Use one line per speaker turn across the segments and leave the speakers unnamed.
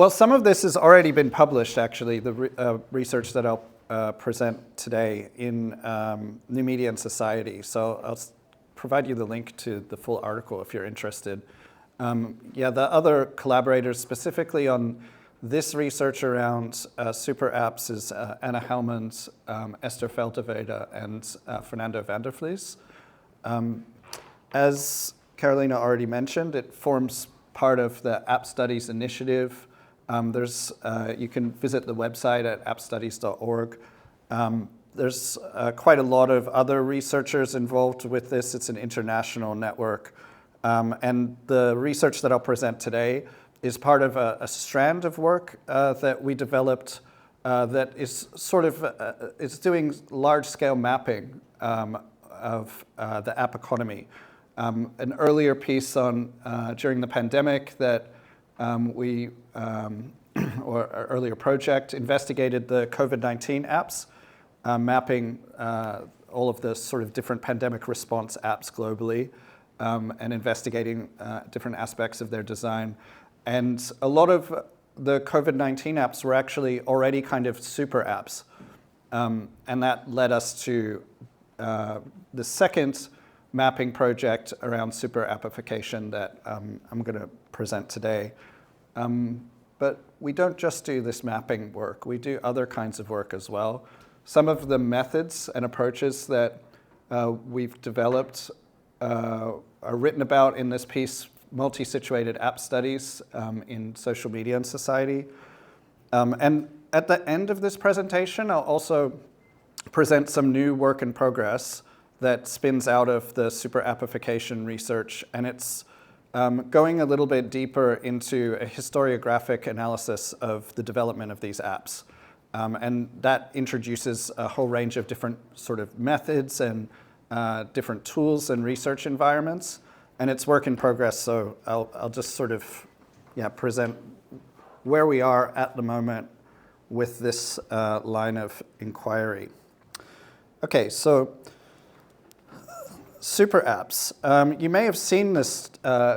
Well, some of this has already been published, actually, the research that I'll present today in New Media and Society. So I'll provide you the link to the full article if you're interested. Yeah, the other collaborators specifically on this research around super apps is Anna Helmand, Esther Feldeveda, and Fernando van der Vlies. As Carolina already mentioned, it forms part of the App Studies initiative. You can visit the website at appstudies.org. There's quite a lot of other researchers involved with this. It's an international network. And the research that I'll present today is part of a strand of work that we developed that is sort of is doing large-scale mapping of the app economy. An earlier piece on during the pandemic that or an earlier project investigated the COVID-19 apps, mapping all of the sort of different pandemic response apps globally, and investigating different aspects of their design. And a lot of the COVID-19 apps were actually already kind of super apps. And that led us to the second mapping project around super-appification that I'm going to present today. But we don't just do this mapping work. We do other kinds of work as well. Some of the methods and approaches that we've developed are written about in this piece, Multi-Situated App Studies in Social Media and Society. And at the end of this presentation, I'll also present some new work in progress that spins out of the super-appification research, and it's going a little bit deeper into a historiographic analysis of the development of these apps. And that introduces a whole range of different sort of methods and different tools and research environments. And it's work in progress, so I'll just sort of present where we are at the moment with this line of inquiry. Okay, so super apps. You may have seen this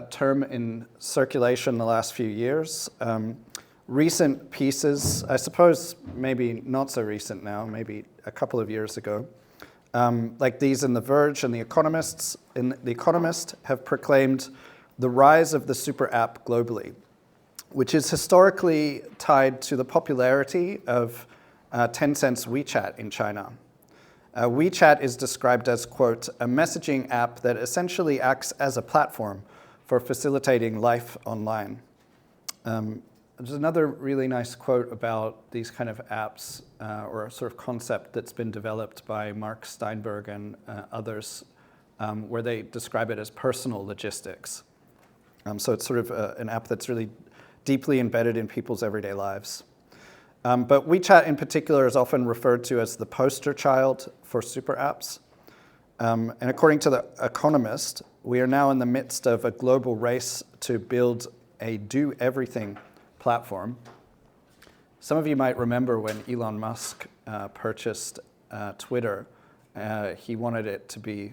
term in circulation the last few years. Recent pieces, I suppose maybe not so recent now, maybe a couple of years ago, like these in The Verge and The Economist have proclaimed the rise of the super app globally, which is historically tied to the popularity of Tencent's WeChat in China. WeChat is described as, quote, a messaging app that essentially acts as a platform for facilitating life online. There's another really nice quote about these kind of apps, or a sort of concept that's been developed by Mark Steinberg and others, where they describe it as personal logistics. So it's sort of an app that's really deeply embedded in people's everyday lives. But WeChat in particular is often referred to as the poster child for super apps. And according to The Economist, we are now in the midst of a global race to build a do-everything platform. Some of you might remember when Elon Musk purchased Twitter, he wanted it to be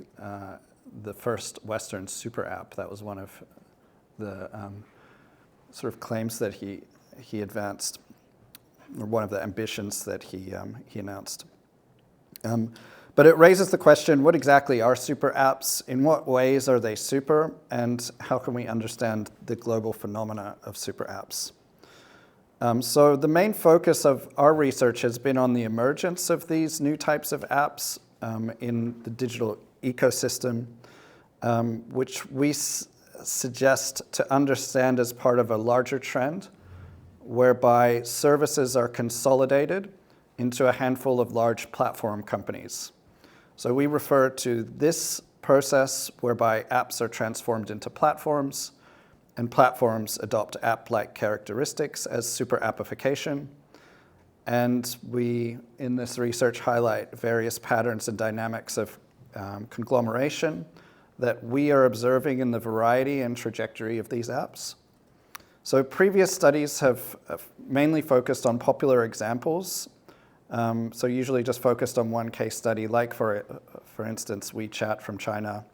the first Western super app. That was one of the sort of claims that he advanced, or one of the ambitions that he announced. But it raises the question, what exactly are super apps? In what ways are they super? And how can we understand the global phenomena of super apps? So the main focus of our research has been on the emergence of these new types of apps in the digital ecosystem, which we suggest to understand as part of a larger trend whereby services are consolidated into a handful of large platform companies. So we refer to this process whereby apps are transformed into platforms, and platforms adopt app-like characteristics as super-appification. And we, in this research, highlight various patterns and dynamics of conglomeration that we are observing in the variety and trajectory of these apps. So previous studies have mainly focused on popular examples, so usually just focused on one case study, like for instance, WeChat from China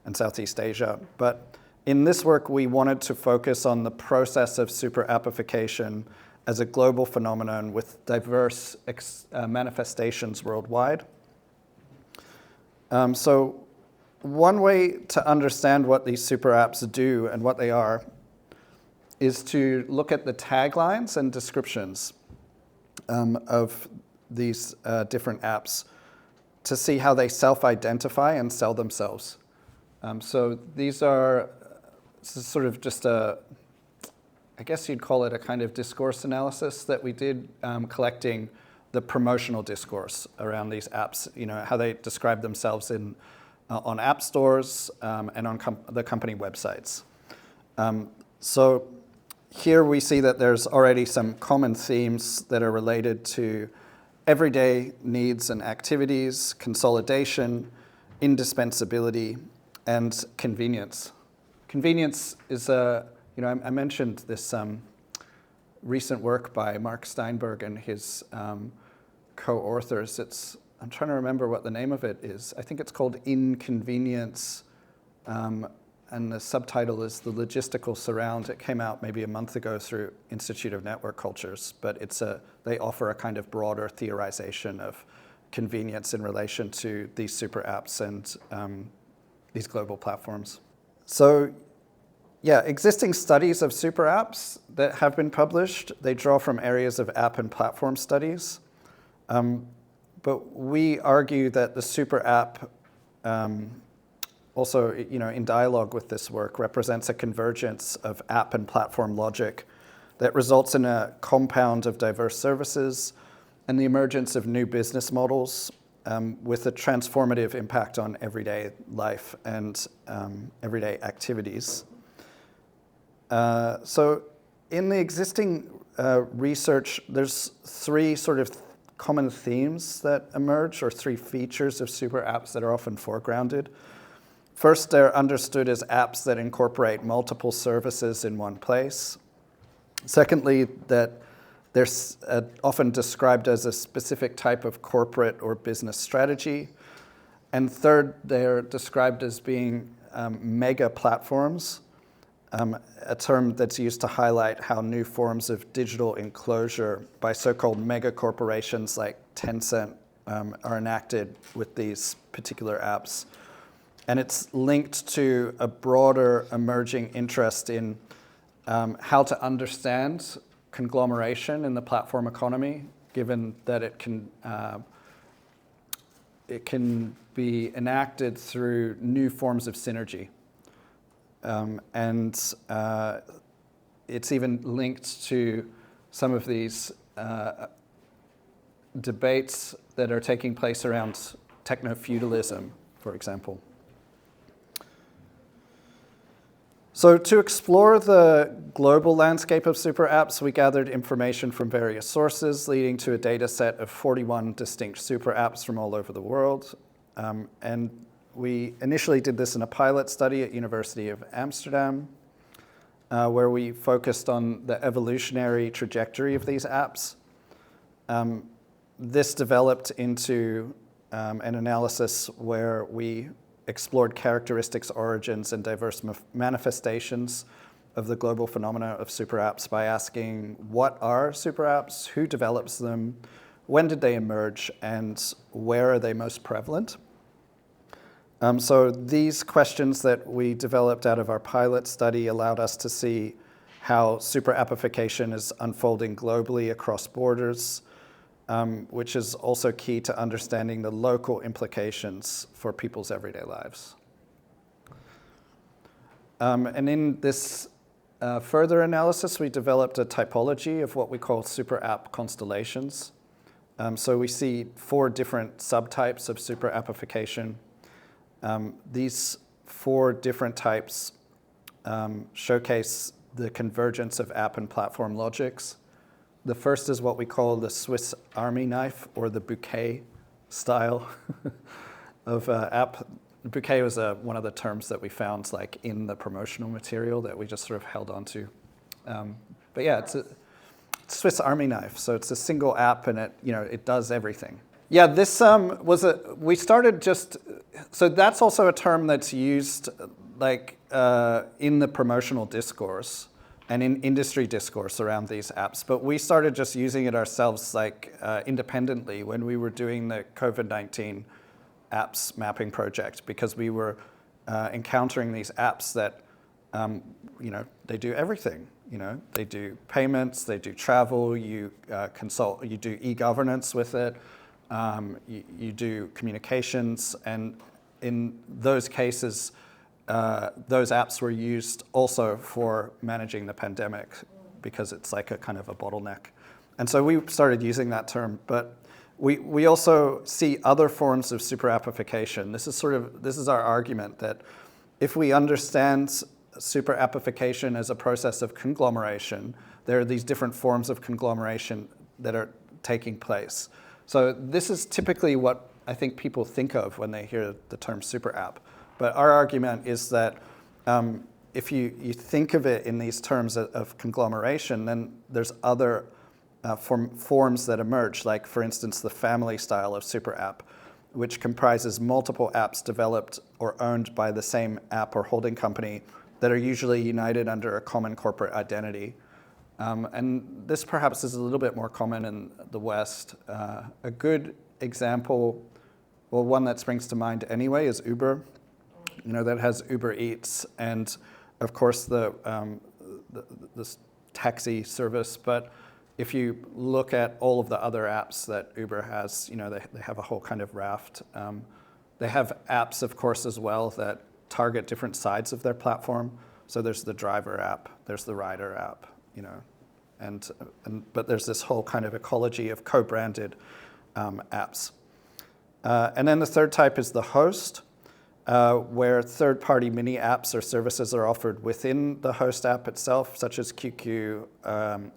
and Southeast Asia. But in this work, we wanted to focus on the process of super-appification as a global phenomenon with diverse manifestations worldwide. So one way to understand what these super apps do and what they are is to look at the taglines and descriptions of these different apps to see how they self-identify and sell themselves. So these are sort of just I guess you'd call it a kind of discourse analysis that we did, collecting the promotional discourse around these apps, how they describe themselves on app stores and on the company websites. So here we see that there's already some common themes that are related to everyday needs and activities, consolidation, indispensability, and convenience. Convenience is I mentioned this recent work by Mark Steinberg and his co-authors. I'm trying to remember what the name of it is. I think it's called Inconvenience, and the subtitle is The Logistical Surround. It came out maybe a month ago through Institute of Network Cultures, but they offer a kind of broader theorization of convenience in relation to these super apps and these global platforms. So yeah, existing studies of super apps that have been published, they draw from areas of app and platform studies. But we argue that the super app, also in dialogue with this work, represents a convergence of app and platform logic that results in a compound of diverse services and the emergence of new business models with a transformative impact on everyday life and everyday activities. So in the existing research, there's three sort of common themes that emerge, or three features of super apps that are often foregrounded. First, they're understood as apps that incorporate multiple services in one place. Secondly, that they're often described as a specific type of corporate or business strategy. And third, they're described as being mega platforms, a term that's used to highlight how new forms of digital enclosure by so-called mega corporations like Tencent are enacted with these particular apps. And it's linked to a broader emerging interest in how to understand conglomeration in the platform economy, given that it can be enacted through new forms of synergy. And it's even linked to some of these debates that are taking place around techno-feudalism, for example. So to explore the global landscape of super apps, we gathered information from various sources, leading to a data set of 41 distinct super apps from all over the world. And we initially did this in a pilot study at University of Amsterdam, where we focused on the evolutionary trajectory of these apps. This developed into an analysis where we explored characteristics, origins, and diverse manifestations of the global phenomena of super apps by asking, what are super apps, who develops them, when did they emerge, and where are they most prevalent? So these questions that we developed out of our pilot study allowed us to see how super-appification is unfolding globally across borders, which is also key to understanding the local implications for people's everyday lives. And in this further analysis, we developed a typology of what we call super app constellations. So we see 4 different subtypes of super-appification. These 4 different types showcase the convergence of app and platform logics. The first is what we call the Swiss Army knife, or the bouquet style of app. Bouquet was one of the terms that we found in the promotional material that we just sort of held on to. But yeah, it's a Swiss Army knife. So it's a single app, and it does everything. Yeah, this we started so that's also a term that's used in the promotional discourse and in industry discourse around these apps, but we started just using it ourselves independently when we were doing the COVID-19 apps mapping project, because we were encountering these apps that, they do everything. They do payments, they do travel, you consult, you do e-governance with it, you do communications, and in those cases, those apps were used also for managing the pandemic because it's like a kind of a bottleneck. And so we started using that term, but we also see other forms of super-appification. This is our argument that if we understand super-appification as a process of conglomeration, there are these different forms of conglomeration that are taking place. So this is typically what I think people think of when they hear the term super-app. But our argument is that if you think of it in these terms of conglomeration, then there's other forms that emerge, like, for instance, the family style of super-app, which comprises multiple apps developed or owned by the same app or holding company that are usually united under a common corporate identity. And this perhaps is a little bit more common in the West. A good example, well, one that springs to mind anyway, is Uber. That has Uber Eats and, of course, the taxi service. But if you look at all of the other apps that Uber has, they have a whole kind of raft. They have apps, of course, as well that target different sides of their platform. So there's the driver app, there's the rider app, but there's this whole kind of ecology of co-branded apps. And then the third type is the host, where third-party mini apps or services are offered within the host app itself, such as QQ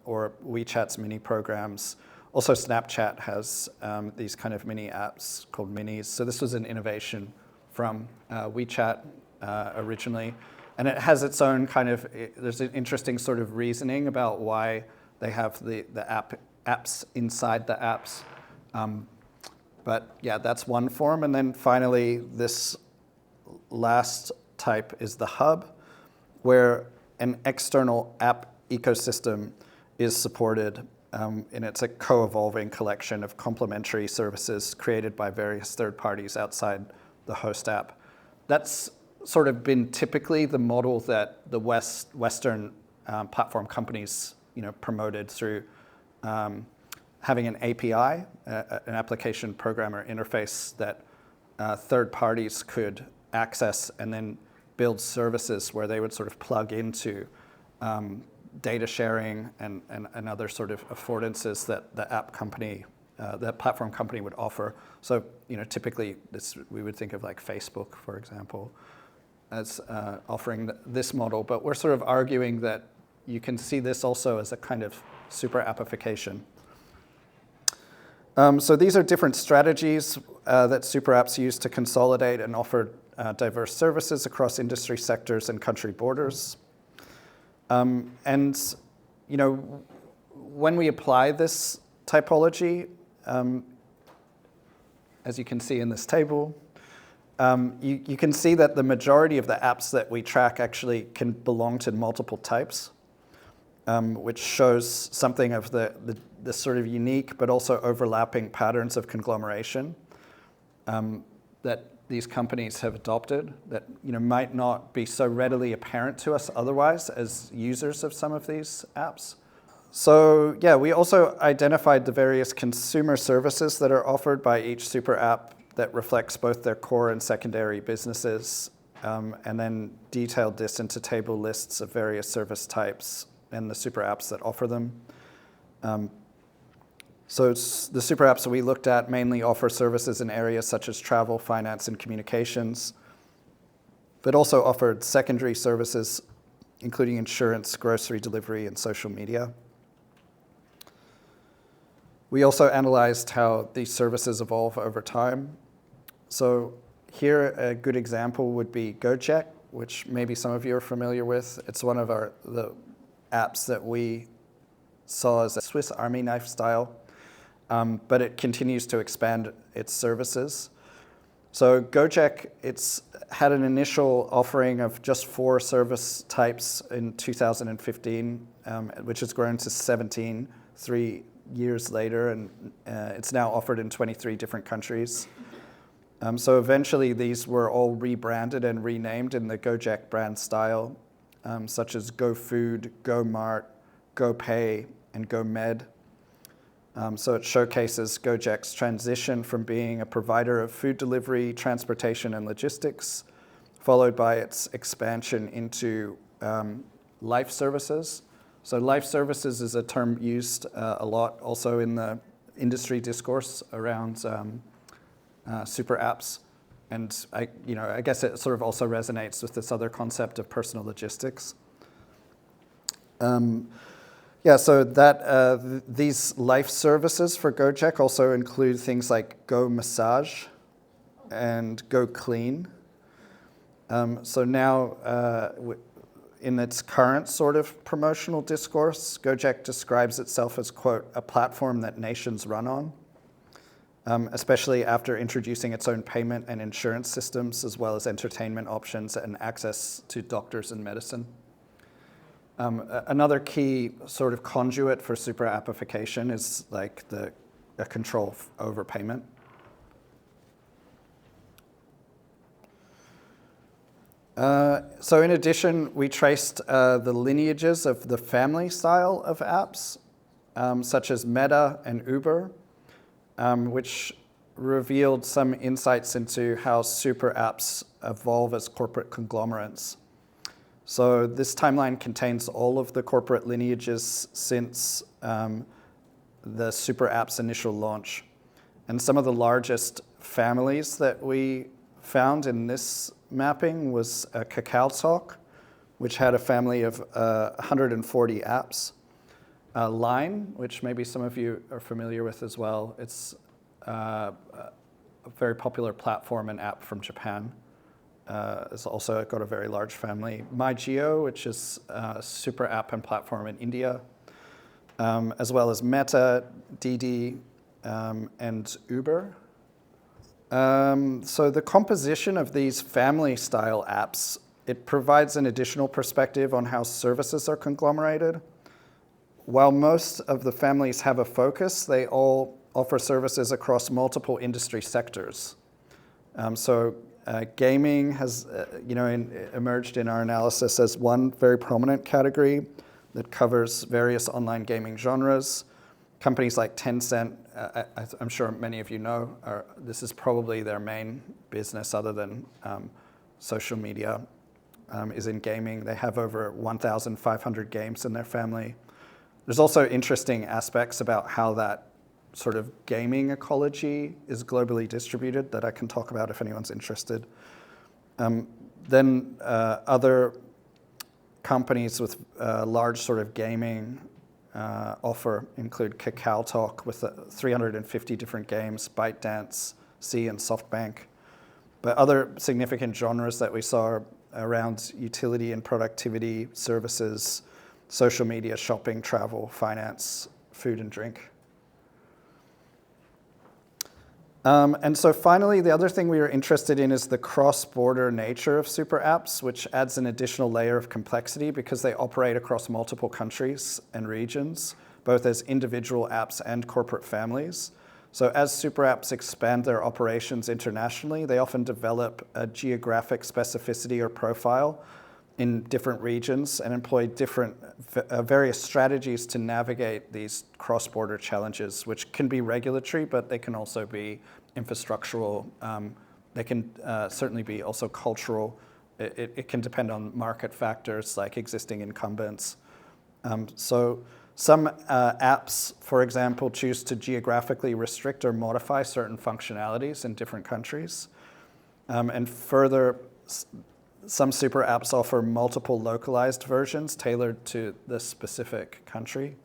or WeChat's mini programs. Also, Snapchat has these kind of mini apps called minis. So this was an innovation from WeChat originally. And it has its own there's an interesting sort of reasoning about why they have the apps inside the apps. But yeah, that's one form. And then finally, this last type is the hub, where an external app ecosystem is supported, and it's a co-evolving collection of complementary services created by various third parties outside the host app. That's sort of been typically the model that the Western platform companies promoted through having an API, an application programmer interface that third parties could access and then build services where they would sort of plug into data sharing and other sort of affordances that the app company, the platform company would offer. So typically we would think of like Facebook, for example, as offering this model, but we're sort of arguing that you can see this also as a kind of super-appification. So these are different strategies that super apps use to consolidate and offer diverse services across industry sectors and country borders. And when we apply this typology, as you can see in this table, you can see that the majority of the apps that we track actually can belong to multiple types, which shows something of the sort of unique but also overlapping patterns of conglomeration that these companies have adopted that might not be so readily apparent to us otherwise as users of some of these apps. So yeah, we also identified the various consumer services that are offered by each super app that reflects both their core and secondary businesses, and then detailed this into table lists of various service types and the super apps that offer them. So the super apps that we looked at mainly offer services in areas such as travel, finance, and communications, but also offered secondary services, including insurance, grocery delivery, and social media. We also analyzed how these services evolve over time. So here, a good example would be GoCheck, which maybe some of you are familiar with. It's one of the apps that we saw as a Swiss Army knife style, but it continues to expand its services. So GoCheck, it's had an initial offering of just 4 service types in 2015, which has grown to 17 3 years later, and it's now offered in 23 different countries. So eventually these were all rebranded and renamed in the Gojek brand style, such as GoFood, GoMart, GoPay, and GoMed. So it showcases Gojek's transition from being a provider of food delivery, transportation, and logistics, followed by its expansion into life services. So life services is a term used a lot also in the industry discourse around super apps. And I guess it sort of also resonates with this other concept of personal logistics. So that these life services for Gojek also include things like Go Massage and Go Clean. So now, in its current sort of promotional discourse, Gojek describes itself as, quote, a platform that nations run on, especially after introducing its own payment and insurance systems, as well as entertainment options and access to doctors and medicine. Another key sort of conduit for super-appification is like a control over payment. So in addition, we traced the lineages of the family style of apps, such as Meta and Uber, which revealed some insights into how super apps evolve as corporate conglomerates. So this timeline contains all of the corporate lineages since the super app's initial launch. And some of the largest families that we found in this mapping was KakaoTalk, which had a family of 140 apps. Line, which maybe some of you are familiar with as well. It's a very popular platform and app from Japan. It's also got a very large family. MyGeo, which is a super app and platform in India, as well as Meta, Didi, and Uber. So the composition of these family-style apps, it provides an additional perspective on how services are conglomerated. While most of the families have a focus, they all offer services across multiple industry sectors. Gaming has emerged in our analysis as one very prominent category that covers various online gaming genres. Companies like Tencent, I'm sure many of you know, this is probably their main business other than social media, is in gaming. They have over 1,500 games in their family. There's also interesting aspects about how that sort of gaming ecology is globally distributed that I can talk about if anyone's interested. Then other companies with large sort of gaming offer include KakaoTalk with 350 different games, ByteDance, Sea, and SoftBank. But other significant genres that we saw are around utility and productivity, services, social media, shopping, travel, finance, food and drink. And so finally, the other thing we were interested in is the cross-border nature of super apps, which adds an additional layer of complexity because they operate across multiple countries and regions, both as individual apps and corporate families. So as super apps expand their operations internationally, they often develop a geographic specificity or profile in different regions and employ different various strategies to navigate these cross-border challenges, which can be regulatory, but they can also be infrastructural. They can certainly be also cultural. It can depend on market factors like existing incumbents. So some apps, for example, choose to geographically restrict or modify certain functionalities in different countries. And further, some super apps offer multiple localized versions tailored to the specific country.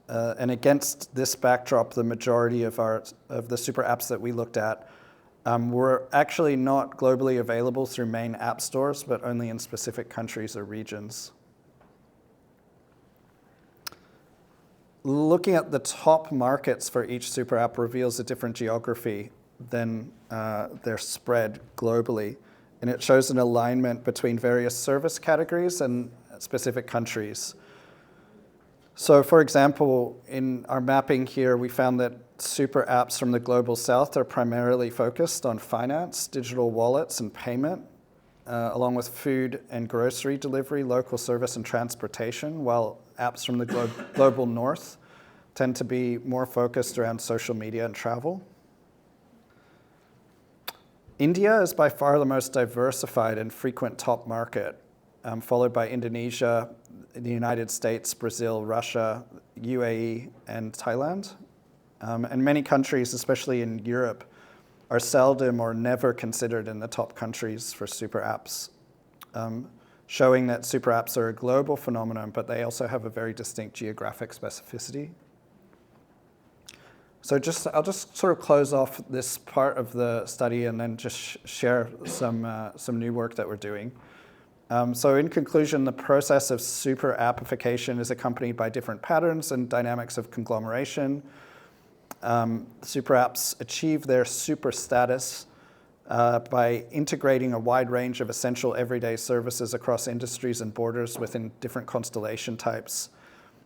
And against this backdrop, the majority of the super apps that we looked at were actually not globally available through main app stores, but only in specific countries or regions. Looking at the top markets for each super app reveals a different geography. then they're spread globally. And it shows an alignment between various service categories and specific countries. So for example, in our mapping here, we found that super apps from the global south are primarily focused on finance, digital wallets, and payment, along with food and grocery delivery, local service, and transportation, while apps from the global north tend to be more focused around social media and travel. India is by far the most diversified and frequent top market, followed by Indonesia, the United States, Brazil, Russia, UAE, and Thailand. And many countries, especially in Europe, are seldom or never considered in the top countries for super apps, showing that super apps are a global phenomenon, but they also have a very distinct geographic specificity. So I'll just sort of close off this part of the study and then just share some new work that we're doing. So in conclusion, the process of super-appification is accompanied by different patterns and dynamics of conglomeration. Super apps achieve their super status by integrating a wide range of essential everyday services across industries and borders within different constellation types.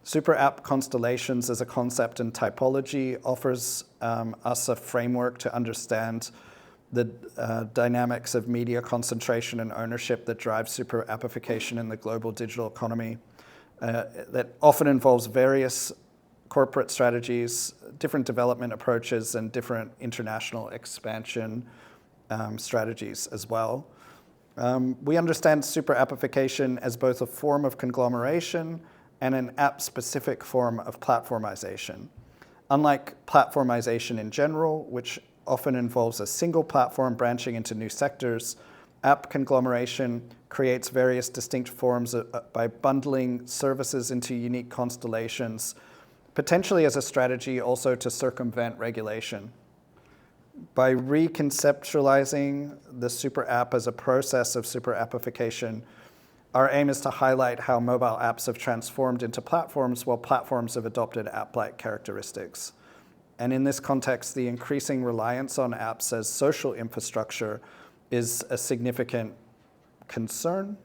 Super app constellations as a concept and typology offers us a framework to understand the dynamics of media concentration and ownership that drives super-appification in the global digital economy. That often involves various corporate strategies, different development approaches, and different international expansion strategies as well. We understand super-appification as both a form of conglomeration and an app-specific form of platformization. Unlike platformization in general, which often involves a single platform branching into new sectors, app conglomeration creates various distinct forms by bundling services into unique constellations, potentially as a strategy also to circumvent regulation. By reconceptualizing the super app as a process of super-appification, our aim is to highlight how mobile apps have transformed into platforms while platforms have adopted app-like characteristics. And in this context, the increasing reliance on apps as social infrastructure is a significant consideration,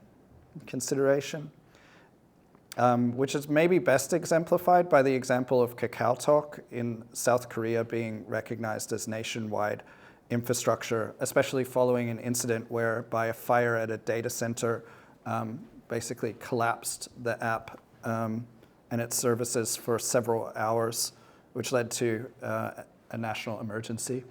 which is maybe best exemplified by the example of KakaoTalk in South Korea being recognized as nationwide infrastructure, especially following an incident whereby a fire at a data center basically collapsed the app and its services for several hours, which led to a national emergency.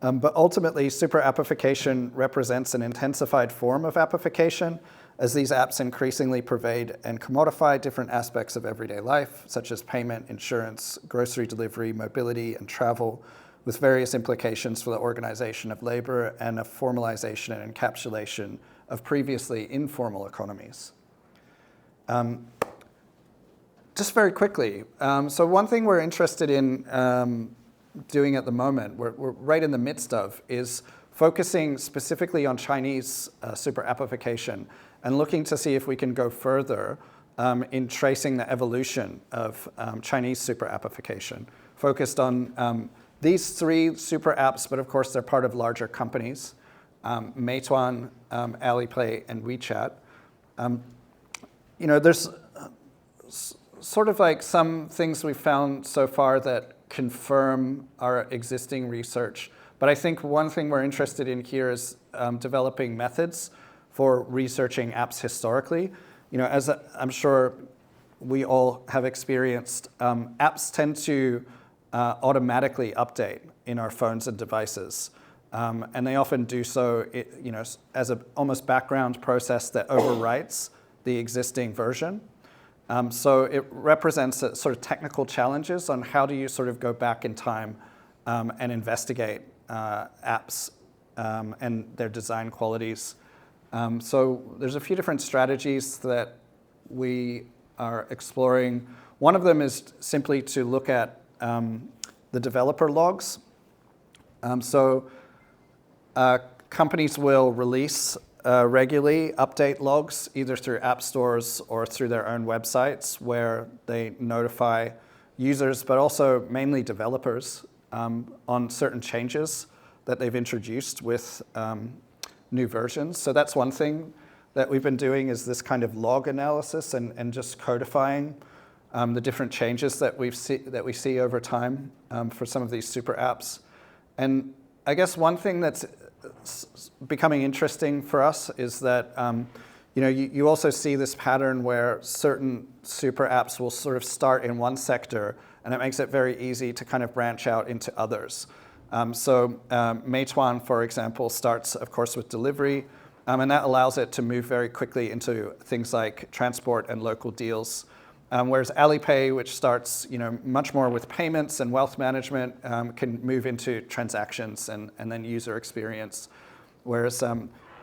But ultimately, super-appification represents an intensified form of appification, as these apps increasingly pervade and commodify different aspects of everyday life, such as payment, insurance, grocery delivery, mobility, and travel, with various implications for the organization of labor and a formalization and encapsulation of previously informal economies. Just very quickly, so one thing we're interested in doing at the moment, we're right in the midst of, is focusing specifically on Chinese super-appification and looking to see if we can go further in tracing the evolution of Chinese super-appification, focused on these three super apps, but of course they're part of larger companies, Meituan, Alipay, and WeChat. There's sort of like some things we've found so far that confirm our existing research. But I think one thing we're interested in here is developing methods for researching apps historically. As I'm sure we all have experienced, apps tend to automatically update in our phones and devices. And they often do so as an almost background process that overwrites the existing version. So it represents sort of technical challenges on how do you sort of go back in time and investigate apps and their design qualities. So there's a few different strategies that we are exploring. One of them is simply to look at the developer logs. Companies will release regularly update logs, either through app stores or through their own websites, where they notify users, but also mainly developers, on certain changes that they've introduced with new versions. So that's one thing that we've been doing, is this kind of log analysis and just codifying the different changes that we see over time for some of these super apps. And I guess one thing that's becoming interesting for us is that you also see this pattern where certain super apps will sort of start in one sector, and it makes it very easy to kind of branch out into others. Meituan, for example, starts, of course, with delivery, and that allows it to move very quickly into things like transport and local deals. Whereas Alipay, which starts much more with payments and wealth management, can move into transactions and then user experience. Whereas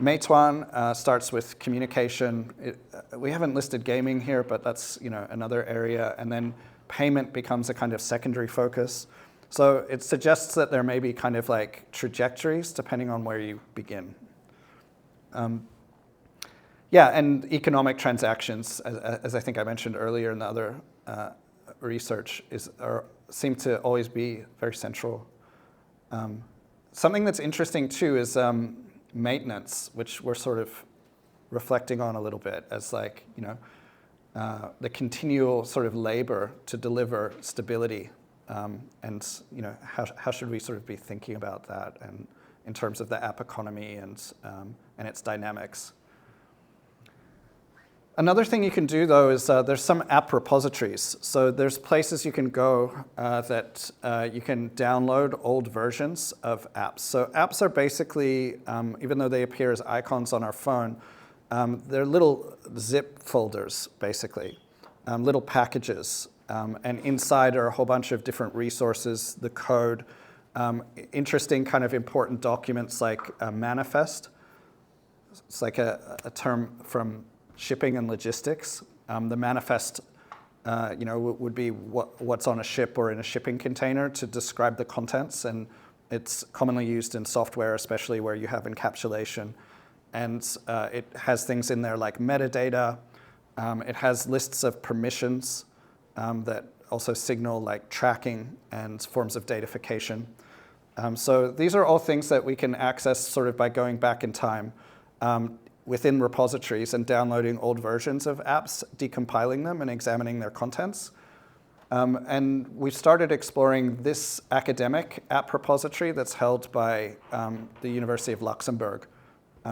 Meituan starts with communication. We haven't listed gaming here, but that's another area. And then payment becomes a kind of secondary focus. So it suggests that there may be kind of like trajectories depending on where you begin. Yeah, and economic transactions, as I think I mentioned earlier in the other research, seem to always be very central. Something that's interesting too is maintenance, which we're sort of reflecting on a little bit as like, the continual sort of labor to deliver stability. And how should we sort of be thinking about that, and in terms of the app economy and its dynamics. Another thing you can do, though, is there's some app repositories. So there's places you can go that you can download old versions of apps. So apps are basically, even though they appear as icons on our phone, they're little zip folders, basically, little packages. And inside are a whole bunch of different resources, the code, interesting kind of important documents like a manifest. It's like a term from shipping and logistics. The manifest, would be what's on a ship or in a shipping container to describe the contents, and it's commonly used in software, especially where you have encapsulation. And it has things in there like metadata. It has lists of permissions that also signal like tracking and forms of datafication. So these are all things that we can access sort of by going back in time within repositories and downloading old versions of apps, decompiling them and examining their contents. And we've started exploring this academic app repository that's held by the University of Luxembourg,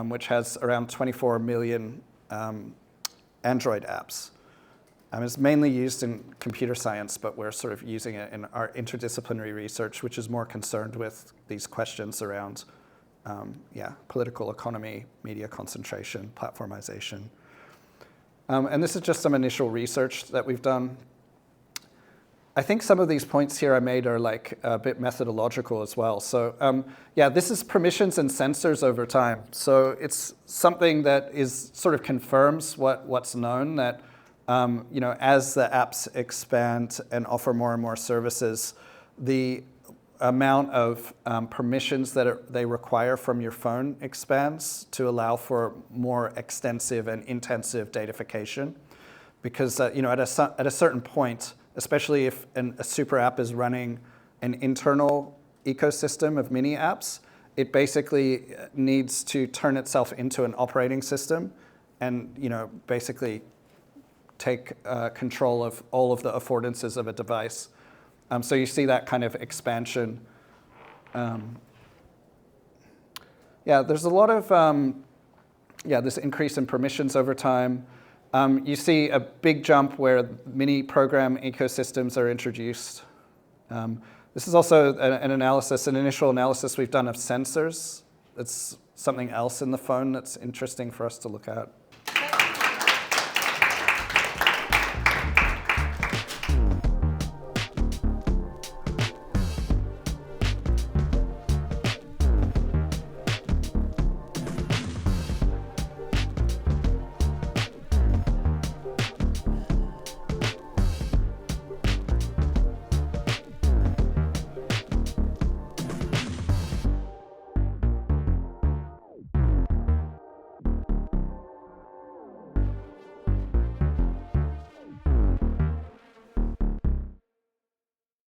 which has around 24 million Android apps. It's mainly used in computer science, but we're sort of using it in our interdisciplinary research, which is more concerned with these questions around political economy, media concentration, platformization. And this is just some initial research that we've done. I think some of these points here I made are like a bit methodological as well. So this is permissions and sensors over time. So it's something that is sort of confirms what's known, that as the apps expand and offer more and more services, the amount of permissions that they require from your phone expands to allow for more extensive and intensive datafication. Because at a certain point, especially if a super app is running an internal ecosystem of mini apps, it basically needs to turn itself into an operating system and basically take control of all of the affordances of a device. So you see that kind of expansion. There's a lot of this increase in permissions over time. You see a big jump where mini program ecosystems are introduced. This is also an initial analysis we've done of sensors. It's something else in the phone that's interesting for us to look at.